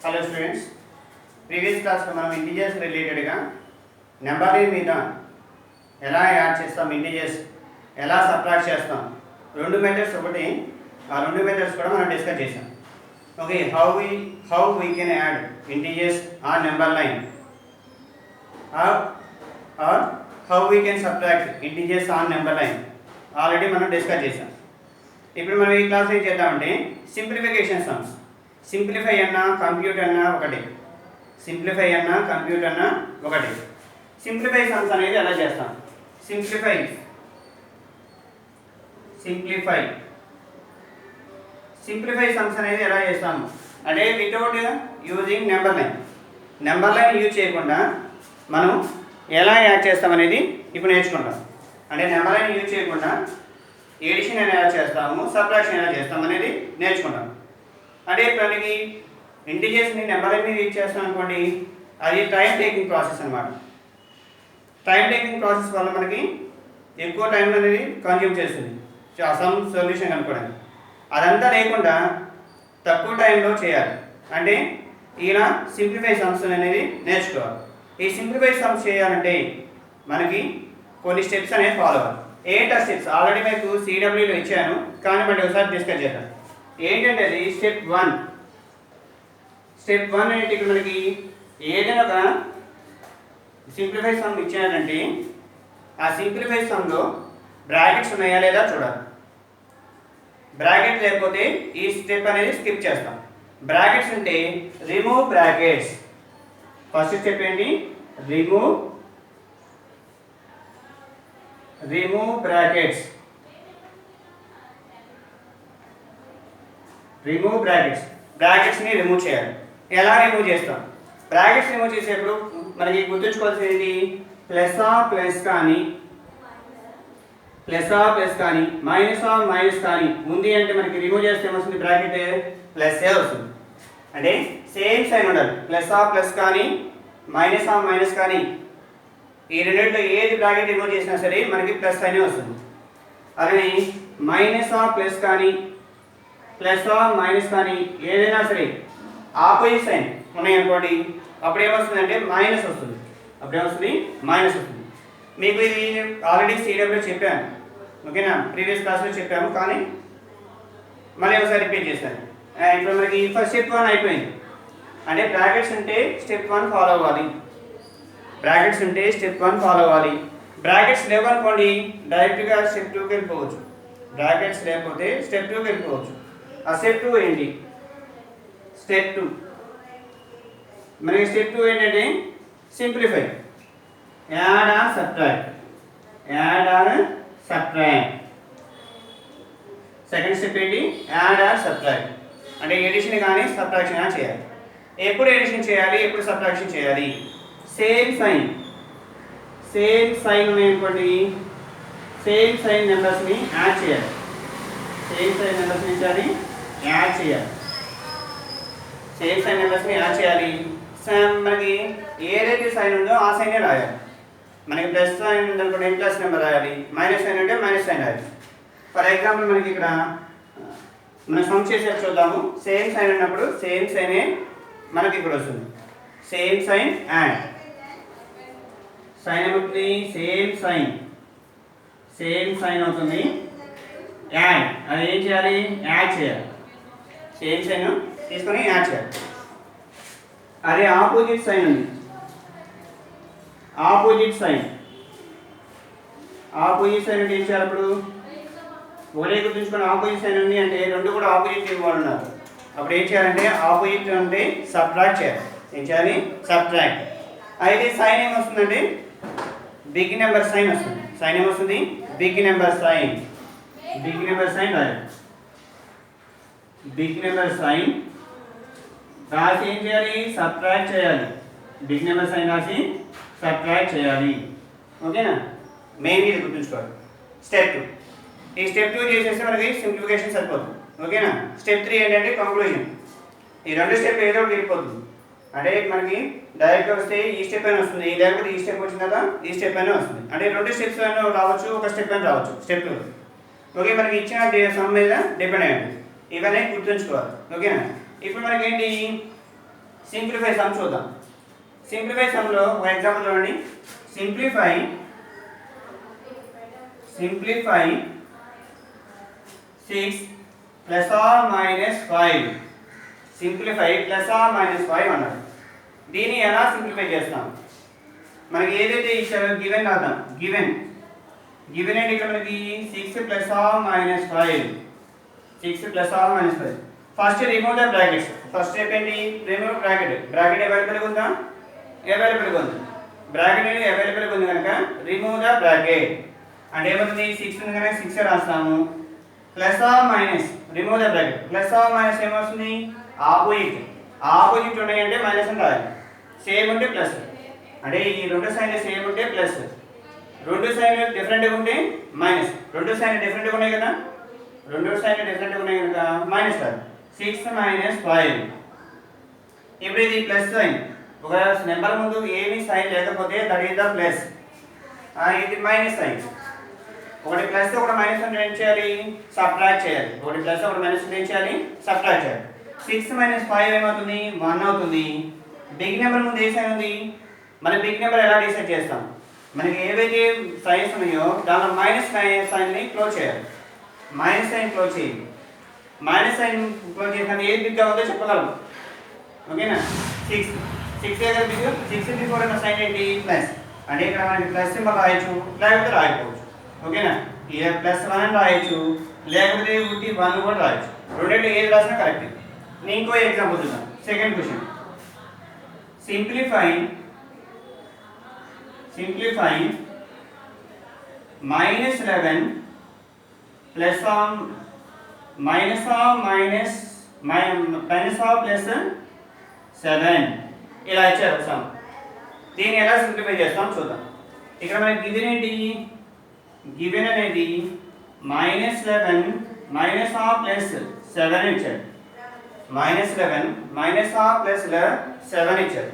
Hello students, previous క్లాస్లో మనం integers రిలేటెడ్గా నెంబర్ మీద ఎలా యాడ్ చేస్తాం, ఇంటిజర్స్ ఎలా సబ్ట్రాక్ట్ చేస్తాం, రెండు మెథడ్స్ ఒకటి, ఆ రెండు మెథడ్స్ కూడా మనం డిస్కస్ చేసాం. Okay, how we can add integers on number line or how we can subtract integers on number line already మనం డిస్కస్ చేసాం. ఇప్పుడు మనం ఈ క్లాస్ ఏం చేద్దామంటే సింప్లిఫికేషన్ సమ్స్. సింప్లిఫై అన్నా కంప్యూట్ అన్నా ఒకటి, సింప్లిఫై అన్నా కంప్యూట్ అన్నా ఒకటి. సింప్లిఫై సమ్స్ అనేది ఎలా చేస్తాం? సింప్లిఫై సమ్స్ అనేది ఎలా చేస్తాము అంటే without using number line use చేయకుండా మనం ఎలా యాడ్ చేస్తాం అనేది ఇప్పుడు నేర్చుకుంటాం. అంటే నెంబర్ లైన్ యూజ్ చేయకుండా ఎడిషన్ ఎలా చేస్తాము, సబ్ట్రాక్షన్ ఎలా చేస్తాం అనేది నేర్చుకుంటాం. అంటే ఇప్పుడు మనకి ఇంటిజర్స్ని నెంబర్ లైన్ యూజ్ చేస్తాం అనుకోండి, అది టైం టేకింగ్ ప్రాసెస్ అనమాట. టైం టేకింగ్ ప్రాసెస్ వల్ల మనకి ఎక్కువ టైం అనేది కన్జ్యూమ్ చేస్తుంది సమ్ సొల్యూషన్ కనుక్కోవడానికి. అదంతా లేకుండా తక్కువ టైంలో చేయాలి అంటే ఈయన సింప్లిఫై సమ్స్ అనేది నేర్చుకోవాలి. ఈ సింప్లిఫై సమ్స్ చేయాలంటే మనకి కొన్ని స్టెప్స్ అనేవి ఫాలో అవ్వాలి. ఏంటి ఆ స్టెప్స్? ఆల్రెడీ మీకు సిడబ్ల్యూలో ఇచ్చాను, కానీ మళ్ళీ ఒకసారి డిస్కస్ చేద్దాం. ఏంటంటే అది స్టెప్ 1 ఏంటి? ఇక్కడ మనకి ఏదైనా ఒక సింప్లిఫై సమ్ ఇచ్చానంటే ఆ సింప్లిఫై సమ్లో బ్రాకెట్స్ ఉన్నాయా లేదా చూడాలి. బ్రాకెట్ లేకపోతే ఈ స్టెప్ అనేది స్కిప్ చేస్తాం. బ్రాకెట్స్ ఉంటే రిమూవ్ బ్రాకెట్స్. ఫస్ట్ స్టెప్ ఏంటి? Remove brackets. బ్రాకెట్స్ని రిమూవ్ చేయాలి. ఎలా రిమూవ్ చేస్తాం? బ్రాకెట్స్ రిమూవ్ చేసేప్పుడు మనకి గుర్తుంచుకోవాల్సింది ఏంటి? ప్లస్ కానీ మైనస్ కానీ ఉంది అంటే మనకి రిమూవ్ చేస్తే ఏమొస్తుంది? బ్రాకెట్ ప్లస్ వస్తుంది. అంటే సేమ్ సైన్ ఉండాలి. ప్లస్ కానీ మైనస్ కానీ ఈ రెండింటిలో ఏది బ్రాకెట్ రిమూవ్ చేసినా సరే మనకి ప్లస్ సైనే వస్తుంది. అలానే ప్లస్ కానీ ఏదైనా సరే ఆపోజిట్ సైన్ ఉన్నాయనుకోండి, అప్పుడు ఏమొస్తుందంటే మైనస్ వస్తుంది. మీకు ఇది ఆల్రెడీ సిడబ్ల్యూ చెప్పాను, ఓకేనా? ప్రీవియస్ క్లాస్లో చెప్పాము, కానీ మళ్ళీ ఒకసారి రిపీట్ చేశాను. ఇప్పుడు మనకి ఫస్ట్ స్టెప్ 1 అయిపోయింది. అంటే బ్రాకెట్స్ ఉంటే స్టెప్ 1 ఫాలో అవ్వాలి. బ్రాకెట్స్ లేవనుకోండి డైరెక్ట్గా స్టెప్ 2కి వెళ్ళిపోవచ్చు. బ్రాకెట్స్ లేకపోతే స్టెప్ 2కి వెళ్ళిపోవచ్చు. ఆ స్టెప్ 2 ఏంటి? మనకి స్టెప్ 2 ఏంటంటే simplify, add or subtract. Second step ఏంటి? Add or subtract. అంటే ఎడిషన్ కానీ సబ్ట్రాక్షన్ కానీ చేయాలి. ఎప్పుడు ఎడిషన్ చేయాలి, ఎప్పుడు సబ్ట్రాక్షన్ చేయాలి? సేమ్ సైన్ ఉన్నాయనుకోండి, సేమ్ సైన్ నెంబర్స్ని యాడ్ చేయాలి. మనకి ఏదైతే సైన్ ఉందో ఆ సైనే రాయాలి. మనకి ప్లస్ సైన్ ఉందనుకోండి ప్లస్ నెంబర్ రాయాలి, మైనస్ సైన్ ఉంటే మైనస్ సైన్ రాయాలి. ఫర్ ఎగ్జాంపుల్ మనకి ఇక్కడ మనం సమ్ చేసేది చూద్దాము. సేమ్ సైన్ ఉన్నప్పుడు సేమ్ సైనే మనకి ఇక్కడ వస్తుంది. Same sign add. సైన్ ఏమవుతుంది? సేమ్ సైన్ అవుతుంది. యాడ్ అది ఏం చేయాలి? యాడ్ చేయాలి. సేమ్ సైన్ తీసుకొని యాడ్ చేయాలి. అదే ఆపోజిట్ సైన్ ఉంది. ఆపోజిట్ సైన్ అంటే ఏం చేయాలి? అప్పుడు ఒకే గుర్తుంచుకొని ఆపోజిట్ సైన్ ఉంది అంటే రెండు కూడా ఆపోజిట్ ఇవ్వాలి ఉన్నారు. అప్పుడు ఏం చేయాలంటే ఆపోజిట్ అంటే సబ్ట్రాక్ట్ చేయాలి. ఏం చేయాలి? సబ్ట్రాక్ట్. అయితే సైన్ ఏమొస్తుందంటే బిగ్ నెంబర్ సైన్ వస్తుంది. సైన్ ఏమొస్తుంది? బిగ్ నెంబర్ సైన్ రాయాలి. బిగ్ నెంబర్ సైన్ రాసి ఏం చేయాలి? సబ్ట్రాక్ట్ చేయాలి. బిగ్ నెంబర్ సైన్ రాసి సబ్ట్రాక్ట్ చేయాలి. ఓకేనా? మెయిన్ ఇది గుర్తుంచుకోవాలి. స్టెప్ 2. ఈ స్టెప్ 2 చేసేస్తే మనకి సింప్లిఫికేషన్ సరిపోతుంది. ఓకేనా? స్టెప్ 3 ఏంటంటే కంక్లూజన్. ఈ రెండు స్టెప్ ఏదో ఒకటి వెళ్ళిపోతుంది. అంటే మనకి డైరెక్ట్గా వస్తే ఈ స్టెప్ అయినా వస్తుంది, లేకపోతే ఈ స్టెప్ వచ్చిన తర్వాత ఈ స్టెప్ అయినా వస్తుంది. అంటే రెండు స్టెప్స్ అయినా రావచ్చు, ఒక స్టెప్ అయినా రావచ్చు. స్టెప్ 2 ఓకే, మనకి ఇచ్చిన సమ్ మీద డిపెండ్ అయ్యింది. ఇవన్నీ గుర్తుంచుకోవాలి. ఓకేనా? ఇప్పుడు మనకి ఏంటి? సింప్లిఫై సమ్ చూద్దాం. సింప్లిఫై సమ్లో ఒక ఎగ్జాంపుల్ చూడండి. Simplify 6 plus or minus 5. Simplify plus or minus 5 అన్నారు. దీన్ని ఎలా సింప్లిఫై చేస్తాం? మనకి ఏదైతే ఇచ్చారో గివెన్ రాద్దాం. గివెన్ అంటే ఇక్కడ మనకి 6 plus or minus 5. 6 plus or minus 5. First remove the brackets. First step ఏంటి? Remove bracket. బ్రాకెట్ అవైలబుల్గా ఉందా? అవైలబుల్గా ఉంది. బ్రాకెట్ అనేది అవైలబుల్గా ఉంది కనుక రిమూవ్ ద బ్రాకెట్ అంటే ఏమవుతుంది? 6 ఉంది కనుక 6 రాస్తాము. Plus or minus remove the bracket. Plus or minus ఏమొస్తుంది? ఆపోజిట్ ఉన్నాయంటే మైనస్ అని రాయాలి. సేమ్ ఉంటే ప్లస్. అంటే ఈ రెండు సైన్లు సేమ్ ఉంటే ప్లస్, రెండు సైన్లు డిఫరెంట్గా ఉంటే మైనస్. రెండు సైన్లు డిఫరెంట్గా ఉన్నాయి కదా, కనుక మైనస్ రాదు. 6 మైనస్ 5. ఇప్పుడు ఇది ప్లస్ సైన్. ఒక నెంబర్ ముందు ఏమి సైన్ లేకపోతే దట్ ఈస్ ద ప్లస్. ఇది మైనస్ సైన్. ఒకటి ప్లస్ ఒకటి మైనస్ అంటే ఏం చేయాలి? సబ్ట్రాక్ట్ చేయాలి. ఒకటి ప్లస్ ఒకటి మైనస్ అంటే ఏం చేయాలి? సబ్ట్రాక్ట్ చేయాలి. 6 మైనస్ 5 ఏమవుతుంది? 1 అవుతుంది. బిగ్ నెంబర్ ముందు ఏ సైన్ ఉంది? మన బిగ్ నెంబర్ ఎలా డిసైడ్ చేస్తాం? మనకి ఏవైతే సైన్స్ ఉన్నాయో దానిలో మైనస్ సైన్ని క్లోజ్ చేయాలి. మైనస్ సైన్ క్లోజ్ చేయాలి. మైనస్ సైన్ క్లోజ్ చేసినా ఏది బిగ్గా ఉందో చెప్పగలం. ఓకేనా? 6 ఏదో బిగ్. 6 బిఫోర్ ఉన్న సైన్ ఏంటి? ప్లస్. అంటే ఇక్కడ మనకి ప్లస్ సింబల్ రాయొచ్చు, లేకపోతే రాయకపోవచ్చు. ఓకేనా? ఇక +1 రాయొచ్చు, లేకపోతే 1 కూడా రాయొచ్చు. రెండింటిలో ఏది రాసినా కరెక్ట్. నేను ఇంకో ఎగ్జాంపుల్ చూద్దాం. Second question. సింప్లిఫై -11 ప్లస్ +7 ఇలా ఇచ్చారు సమ్. దీన్ని ఎలా సింప్లిఫై చేస్తాం చూద్దాం. ఇక్కడ మనకి గివెన్ ఏంటి? గివెన్ అనేది -11 -7 ఇచ్చారు. -11 -7 ఇచ్చారు.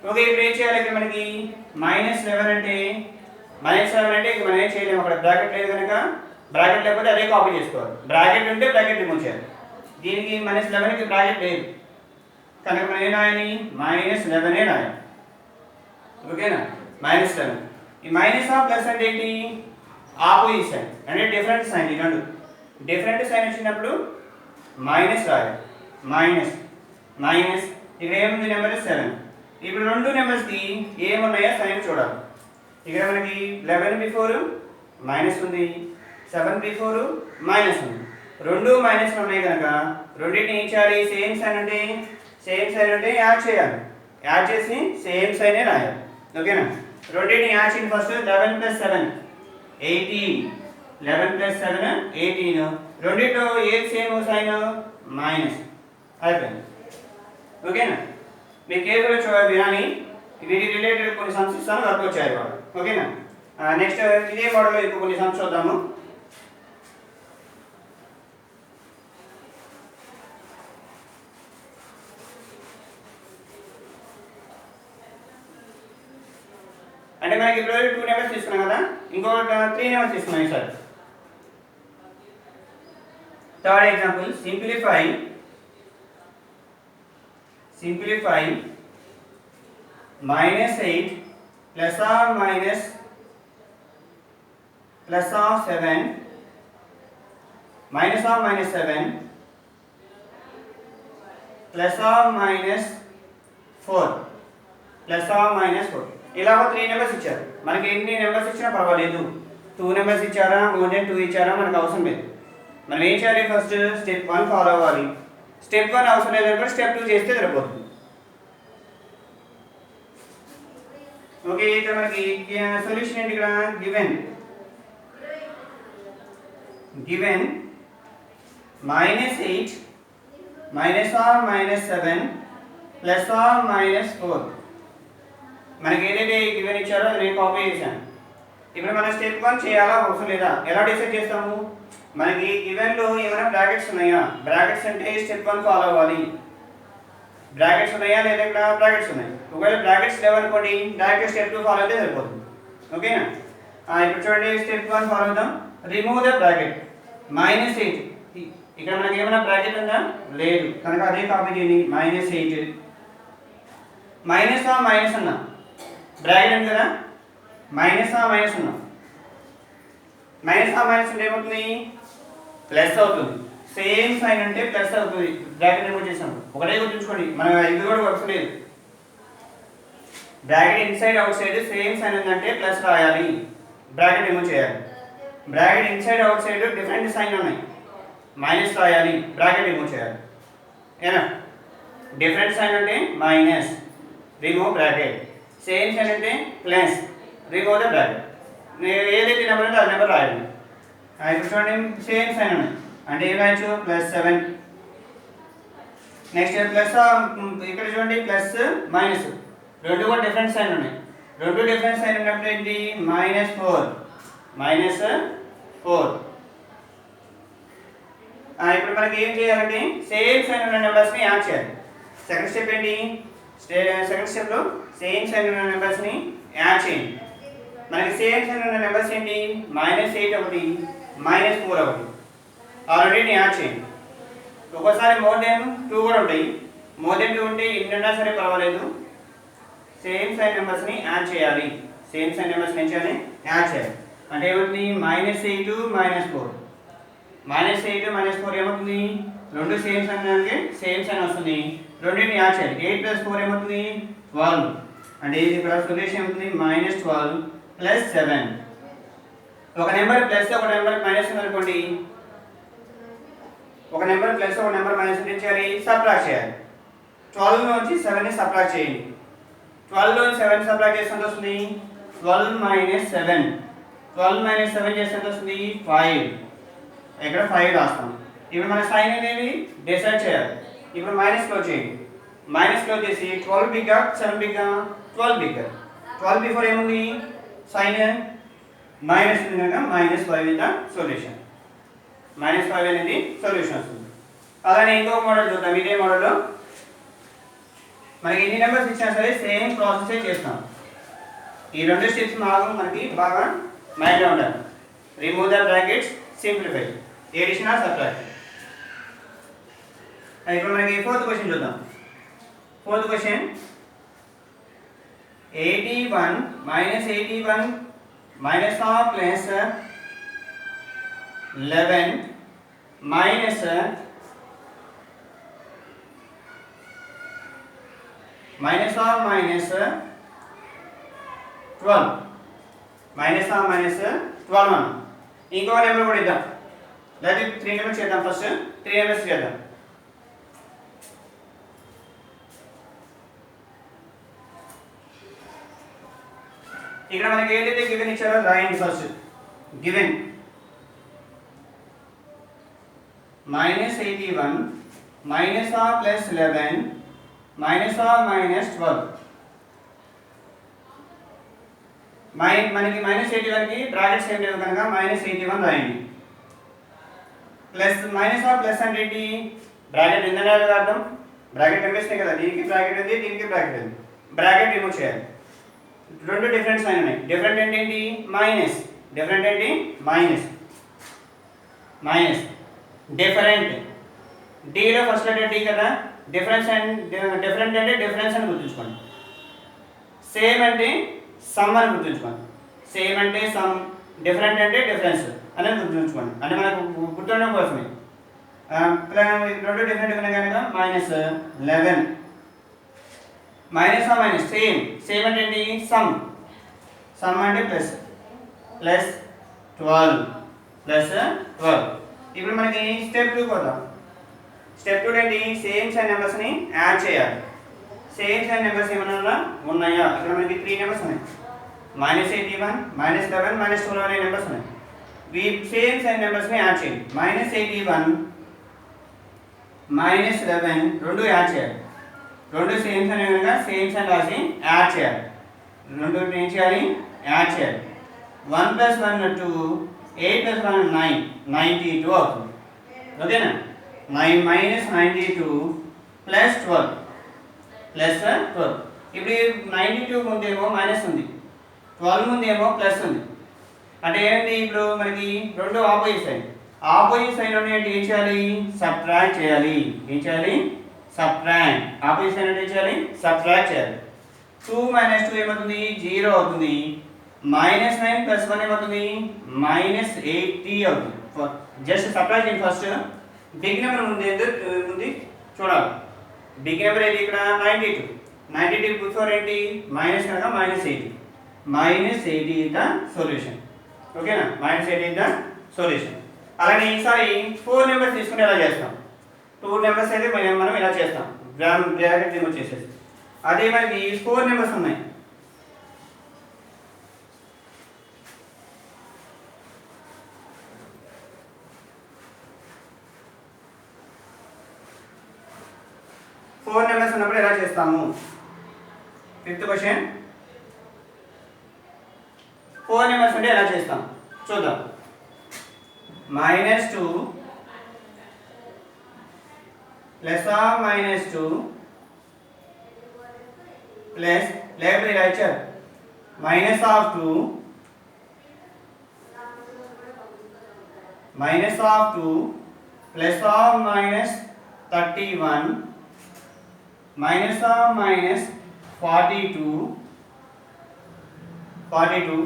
ఓకే, ఇప్పుడు ఏం చేయాలి? ఇక్కడ మనకి -11 అంటే ఇక మనం ఏం చేయలేము. అక్కడ బ్రాకెట్ లేదు కనుక బ్రాకెట్ లేకపోతే అదే కాపీ చేసుకోవాలి. బ్రాకెట్ ఉంటే బ్రాకెట్ రిమూవ్ చేయాలి. దీనికి -11కి బ్రాకెట్ లేదు కనుక మనం ఏం రాయాలి? -11 రాయాలి. ఓకేనా? -11. ఈ మైనస్ ప్లస్ అంటే ఏంటి? ఆపోజిట్ సైన్ అంటే డిఫరెంట్ సైన్. ఈ రెండు డిఫరెంట్ సైన్ వచ్చినప్పుడు మైనస్ రాయాలి. మైనస్ ఇక్కడ ఏముంది? నెంబర్ 7. ఇప్పుడు రెండు నెంబర్స్కి ఏమున్నాయో సైన్ చూడాలి. ఇక్కడ మనకి 11 బిఫోర్ మైనస్ ఉంది, 7 బిఫోర్ మైనస్ ఉంది. రెండు మైనస్ ఉన్నాయి కనుక రెండింటిని ఏం చేయాలి? సేమ్ సైన్ అంటే యాడ్ చేయాలి. యాడ్ చేసి సేమ్ సైనే రాయాలి. ఓకేనా? రెండింటిని యాడ్ చేయండి. ఫస్ట్ 11 + 7 18. 11 + 7 18. రెండింటిలో ఏది సేమ్ సైన్? మైనస్. అయిపోయింది. ఓకేనా? మీరు కేర్ఫుల్గా వినాలి. వీటి రిలేటెడ్ కొన్ని సమ్స్ ఇస్తాను, వర్క్ వచ్చాయి వాళ్ళు. ఓకేనా? నెక్స్ట్ ఇదే మోడల్లో ఇప్పుడు కొన్ని సమ్స్ చూద్దాము. అంటే మనకి ఇప్పుడు 2 నెంబర్స్ తీసుకున్నాం కదా, ఇంకో 3 నెంబర్స్ తీసుకున్నాం sir. Third example. Simplify -8 plus or minus -7 plus or minus 4 ఇలా 3 నెంబర్స్ ఇచ్చారు. మనకి ఎన్ని నెంబర్స్ ఇచ్చినా పర్వాలేదు. 2 నెంబర్స్ ఇచ్చారా, మోర్ దెన్ 2 ఇచ్చారా మనకు అవసరం లేదు. మనం ఏం చేయాలి? ఫస్ట్ స్టెప్ 1 ఫాలో అవ్వాలి. స్టెప్ 1 అవసరం లేదనుకుంటే స్టెప్ 2 చేస్తే సరిపోతుంది. ఓకే, ఇక్కడ మనకి సొల్యూషన్ ఏంటి? ఇక్కడ గివెన్ -8 -7 +4. మనకి ఏదైతే గివెన్ ఇచ్చారో అది నేను కాపీ చేశాను. ఇప్పుడు మనం స్టెప్ 1 చేయాలా అవసరం లేదా? ఎలా డిసైడ్ చేస్తాము? మనకి గివెన్లో ఏమైనా బ్రాకెట్స్ ఉన్నాయా? బ్రాకెట్స్ అంటే స్టెప్ 1 ఫాలో అవ్వాలి. బ్రాకెట్స్ ఉన్నాయా లేదా? ఇక్కడ బ్రాకెట్స్ ఉన్నాయి. ఒకవేళ బ్రాకెట్స్ లేవనుకోండి డైరెక్ట్ స్టెప్ 2 ఫాలో అయితే సరిపోతుంది. ఓకేనా? ఇప్పుడు చూడండి, స్టెప్ 1 ఫాలో అవుదాం. Remove the bracket. -8 ఇక్కడ మనకి ఏమైనా బ్రాకెట్ ఉందా? లేదు. కనుక అదే కాపీ చేయండి. -8 మైనస్ మైనస్ అన్నా బ్రాకెట్ ఉంది కదా, మైనస్ అన్నా మైనస్ అంటే ఏమవుతుంది? ప్లస్ అవుతుంది. సేమ్ సైన్ అంటే ప్లస్ అవుతుంది. బ్రాకెట్ రిమూవ్ చేసాం. ఒకటే గుర్తుంచుకోండి, మనం ఇది కూడా వర్క్ లేదు. Bracket inside outside same sign ఉందంటే ప్లస్ రాయాలి, బ్రాకెట్ రిమూవ్ చేయాలి. Bracket inside outside different sign ఉన్నాయి, మైనస్ రాయాలి, బ్రాకెట్ రిమూవ్ చేయాలి. ఏనా? డిఫరెంట్ సైన్ అంటే minus, remove bracket. Same sign అంటే ప్లస్, రిమూవ్ ద బ్రాకెట్. ఏదైతే నెంబర్ ఉంటే అది నెంబర్ రాయాలి. ఇప్పుడు చూడండి, సేమ్ సైన్ ఉన్నాయి అంటే ఏం రాయొచ్చు? +7. నెక్స్ట్ ప్లస్, ఇక్కడ చూడండి ప్లస్ మైనస్ రెండు కూడా డిఫరెంట్ సైన్ ఉన్నాయి. రెండు డిఫరెంట్ సైన్ ఉన్నప్పుడు ఏంటి? -4 ఇప్పుడు మనకి ఏం చేయాలంటే సేమ్ సైన్ ఉన్న నెంబర్స్ని యాడ్ చేయాలి. సెకండ్ స్టెప్ ఏంటి? సెకండ్ స్టెప్లో సేమ్ సైన్ ఉన్న నెంబర్స్ని యాడ్ చేయండి. మనకి సేమ్ సైన్ ఉన్న నెంబర్స్ ఏంటి? -8 ఒకటి, -4 ఒకటి. ఆ రెండింటిని యాడ్ చేయండి. ఒక్కోసారి మోర్ దెన్ 2 కూడా ఉంటాయి. మోర్ దెన్ 2 ఉంటే ఎన్ని ఉన్నా సరే పర్వాలేదు, సేమ్ సైన్ నెంబర్స్ని యాడ్ చేయాలి. సేమ్ సైన్ నెంబర్స్ ఏం చేయాలి? యాడ్ చేయాలి. అంటే ఏమవుతుంది? -8 -4. -8 -4 ఏమవుతుంది? రెండు సేమ్ సైన్ అంటే సేమ్ సైన్ వస్తుంది. రెండింటిని యాడ్ చేయాలి. 8 + 4 ఏమవుతుంది? 12. అంటే ఇది ఇక్కడ సొల్యూషన్ ఏమవుతుంది? -12 + 7. ఒక నెంబర్ ప్లస్ ఒక నెంబర్ మైనస్ ఉందనుకోండి, ఒక నెంబర్ ప్లస్ ఒక నెంబర్ మైనస్ ఏం చేయాలి? సబ్ట్రాక్ట్ చేయాలి. 12 నుంచి 7ని సబ్ట్రాక్ట్ చేయండి. 12 నుంచి 7 సబ్ట్రాక్ట్ చేస్తే ఎంత వస్తుంది? 12 - 7. 12 - 7 చేస్తే ఎంత వస్తుంది? 5. ఇక్కడ 5 రాస్తాం. ఇప్పుడు మన సైన్ అనేది డిసైడ్ చేయాలి. ఇప్పుడు మైనస్ క్లోజ్ చేయండి. మైనస్ క్లోజ్ చేసి 12 బిగ్గా 7 బిగ్గా? 12 బిగ్గా. 12 బిఫోర్ ఏముంది? సైన్ మైనస్ ఉంది కనుక -5 ఇస్ ద సొల్యూషన్. -5 అనేది సొల్యూషన్ వస్తుంది. అలానే ఇంకొక మోడల్ చూద్దాం. ఇదే మోడల్లో మనకి ఎన్ని నెంబర్స్ ఇచ్చినా సరే సేమ్ ప్రాసెస్ చేస్తాం. ఈ రెండు స్టెప్స్ మనకి బాగా మైండ్లో ఉండాలి. Remove the brackets, simplify, addition or subtraction. ఇప్పుడు మనకి ఫోర్త్ క్వశ్చన్ చూద్దాం. Fourth question 81 - 81 -11 minus or minus 12 minus or minus 12 అన్న. ఇంకో నెంబర్ కూడా ఇద్దాం. లేదా 3 నెంబర్స్ చేద్దాం. ఫస్ట్ 3 నెంబర్స్ చేద్దాం. ఇక్కడ మనకి ఏదైతే గివెన్ ఇచ్చారో రాయండి. First given -81 minus or plus 11 minus or minus 12. మనకి -81 కి బ్రాకెట్స్ ఏం లేవు కనుక -81 రాయండి. ప్లస్ మైనస్ ఆర్ ప్లస్ అంటే ఏంటి? బ్రాకెట్ ఉందనే అర్థం. బ్రాకెట్ కనిపిస్తున్నాయి కదా, దీనికి బ్రాకెట్ ఉంది, దీనికి బ్రాకెట్ ఉంది. బ్రాకెట్ రిమూవ్ చేయాలి. రెండు డిఫరెంట్ సైన్ ఉన్నాయి. డిఫరెంట్ అంటే ఏంటి? మైనస్. డిఫరెంట్ ఏంటి? మైనస్. డిఫరెంట్ డీలో ఫస్ట్ లెటర్ డి కదా. డిఫరెన్స్ అండ్ డిఫరెంట్ అంటే డిఫరెన్స్ అని గుర్తుంచుకోండి. సేమ్ అంటే సమ్ అని గుర్తుంచుకోండి. సేమ్ అంటే సమ్, డిఫరెంట్ అంటే డిఫరెన్స్ అనేది గుర్తుంచుకోండి. అంటే మనకు గుర్తుండడం కోసమే. రెండు డిఫరెంట్ ఉన్నాయి కనుక -11 మైనస్ సేమ్. సేమ్ అంటే ఏంటి? సమ్. సమ్ అంటే ప్లస్ 12 ఇప్పుడు మనకి స్టెప్ 2 పోదాం. స్టెప్ 2 ఏంటి? సేమ్ సైన్ నెంబర్స్ని యాడ్ చేయాలి. సేమ్ సైన్ నెంబర్స్ ఏమైనా ఉన్నాయా? ఇక్కడ మనకి 3 నెంబర్స్ ఉన్నాయి. -81 -11 -12 అనే నెంబర్స్ ఉన్నాయి. ఈ సేమ్ సైన్ నెంబర్స్ని యాడ్ చేయండి. -81 -11 రెండు యాడ్ చేయాలి. రెండు సేమ్ సైన్ కనుక సేమ్ సైన్ రాసి యాడ్ చేయాలి. రెండు ఏం చేయాలి? యాడ్ చేయాలి. 1 + 1 2, 8 + 1 9, 92 అవుతుంది. ఓకేనా? 9 - 92 + 12 ఇప్పుడు 92 ముందేమో మైనస్ ఉంది, 12 ముందేమో ప్లస్ ఉంది. అంటే ఏంటి? ఇప్పుడు మనకి రెండు ఆపోజిట్స్ అయ్యి ఆపోజిట్ సైన్ అంటే ఏం చేయాలి? సబ్ట్రాక్ట్ చేయాలి. ఏం చేయాలి? సబ్ట్రాక్ట్. ఆపోజిట్ సైన్ అంటే ఏం చేయాలి? సబ్ట్రాక్ట్ చేయాలి. 2 - 2 ఏమవుతుంది? 0 అవుతుంది. -9 + 1 ఏమవుతుంది? -80 అవుతుంది. జస్ట్ సబ్ట్రాక్ట్ చేయండి ఫస్ట్. బిగ్ నెంబర్ ఉంది చూడాలి. బిగ్ నెంబర్ ఏది ఇక్కడ? 92. 92 బిఫోర్ ఏంటి? మైనస్ కనుక -80. -80 ఇస్ ద సొల్యూషన్. ఓకేనా? -80 ఇస్ ద సొల్యూషన్. అలానే ఈసారి 4 నెంబర్స్ తీసుకుని ఎలా చేస్తాం? 2 నెంబర్స్ అయితే మనం ఇలా చేస్తాం. బ్రాకెట్ రిమూవ్ చేసేసి. అదే మనకి 4 నెంబర్స్ ఉన్నాయి. ఫోర్ నెంబర్స్ ఉన్నప్పుడు ఎలా చేస్తాము? 5th question. 4 నెంబర్స్ ఉంటే ఎలా చేస్తాం చూద్దాం. -2 ± -2 ప్లస్ లేకపోతే ఇలా ఇచ్చారు -2 -2 ± -31 -42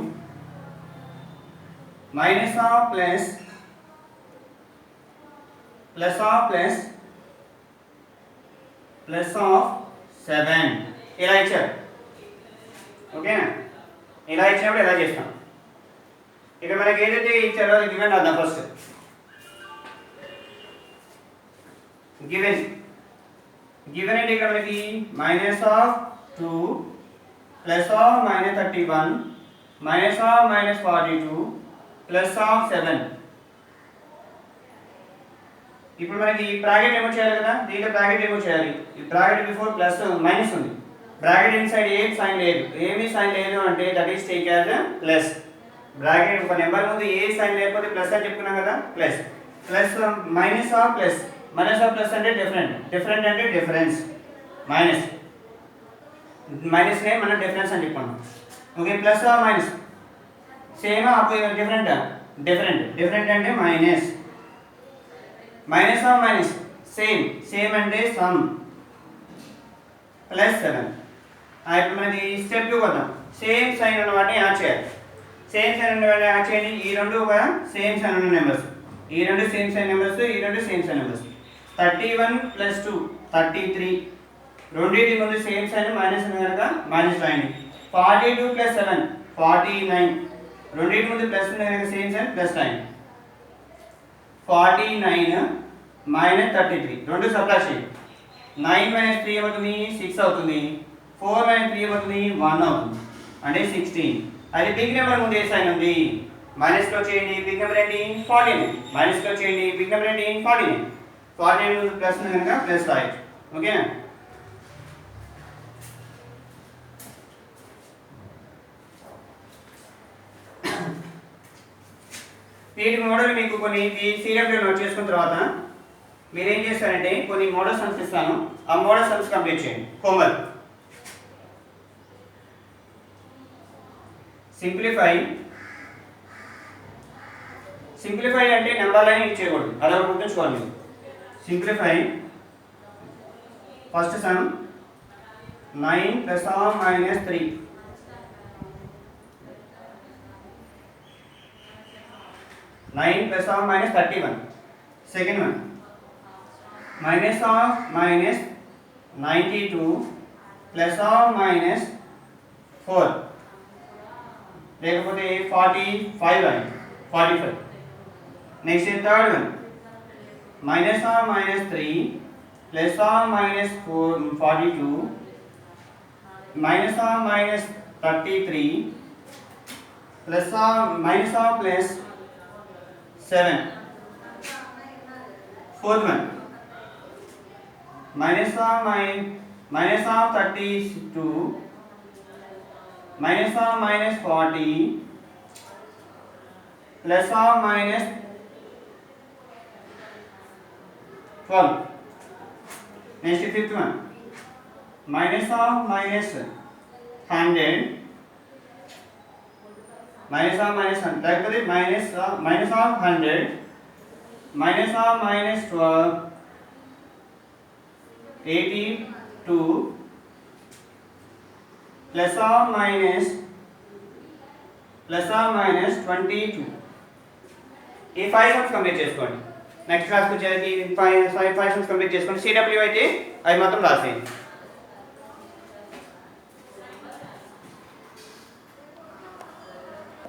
minus of plus of 7 ఇలా ఇచ్చారు. ఓకేనా? ఇలా ఇచ్చినప్పుడు ఎలా చేస్తాం? ఇక్కడ మనకి ఏదైతే ఇచ్చారో అది గివెన్ అర్థం ఫస్ట్. గివెన్ అంటే ఇక్కడ మనకి -2 ± -31 -42 +7. ఇప్పుడు మనకి బ్రాకెట్ రిమూవ్ చేయాలి కదా? దీంట్లో బ్రాకెట్ రిమూవ్ చేయాలి. ఈ బ్రాకెట్ బిఫోర్ ప్లస్ మైనస్ ఉంది. బ్రాకెట్ ఇన్సైడ్ ఏం సైన్ లేదు. ఏమీ సైన్ లేదు అంటే that is take as plus. Bracket ఒక నెంబర్ ముందు ఏ సైన్ లేకపోతే ప్లస్ అని చెప్పుకున్నాం కదా? ప్లస్ ప్లస్ అంటే డిఫరెంట్ అంటే డిఫరెన్స్. మైనస్ నే మనం డిఫరెన్స్ అని చెప్పుకున్నాం. Okay, plus minus same different అంటే మైనస్ సేమ్ అంటే సమ్ +7. ఇప్పుడు మనకి స్టెప్ 2 వద్దాం. సేమ్ సైన్ ఉన్న వాటిని యాడ్ చేయాలి. ఈ రెండు ఒక సేమ్ సైన్ ఉన్న నెంబర్స్. ఈ రెండు సేమ్ సైన్ నెంబర్స్. 31 + 2 33. రెండింటి ముందు సేమ్ సైన్ మైనస్ ఉంది కనుక మైనస్ రాయండి. 42 + 7 49. రెండింటి ముందు ప్లస్ ఉంది కనుక సేమ్ సైన్ ప్లస్ రాయండి. 49 - 33 రెండు సబ్ట్రాక్ట్ చేయండి. 9 - 3 ఏమవుతుంది? 6 అవుతుంది. 4 - 3 ఏమవుతుంది? 1 అవుతుంది. అంటే 16. అది బిగ్ నెంబర్ ముందు ఏ సైన్ ఉంది? మైనస్లో చేయండి. బిగ్ నెంబర్ ఏంటి? 49. మైనస్లో చేయండి. బిగ్ నెంబర్ ఏంటి? 49. 49 ముందు ప్లస్ ఉంది కనుక ప్లస్ రాయొచ్చు. ఓకేనా? వీటి మోడల్ మీకు కొన్ని సీరియల్గా నోట్ చేసుకున్న తర్వాత మీరు ఏం చేస్తారంటే కొన్ని మోడల్ సమ్స్ ఇస్తాను. ఆ మోడల్ సమ్స్ కంప్లీట్ చేయండి. హోంవర్క్. సింప్లిఫై అంటే నెంబర్ లైన్ ఇచ్చేయకూడదు. అదొకటి గుర్తుంచుకోవాలి. Simplify first some 9 ± -3 9 ± -31. Second one -92 ± -4 లేకపోతే 45 అని 45. Next third one -3 ± -42 -33 +7. Fourth one -32 -40 +12. Next fifth one -100 లేకపోతే -100 minus of minus 12, 82 plus or minus 22. ఈ 5 సమ్స్ కంప్లీట్ చేసుకోండి. నెక్స్ట్ క్లాస్కి వచ్చేసరికి 5 సమ్స్ కంప్లీట్ చేసుకోండి. సిడబ్ల్యూ అయితే అవి మాత్రం రాసేయండి.